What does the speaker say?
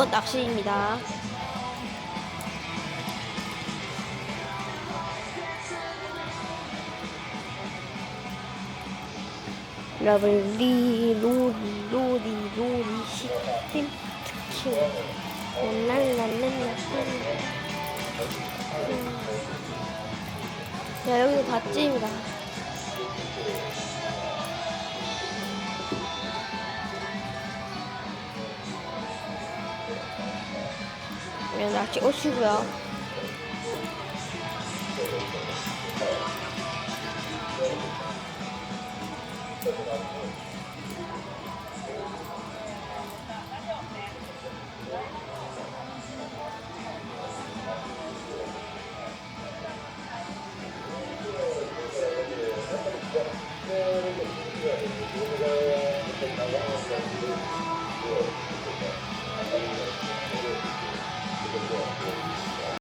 낚시입니다. 여러분 로리 시스템 특히 랄랄랄랄라. 자, 여기서 닷지입니다. 그냥 낚시 오시고요.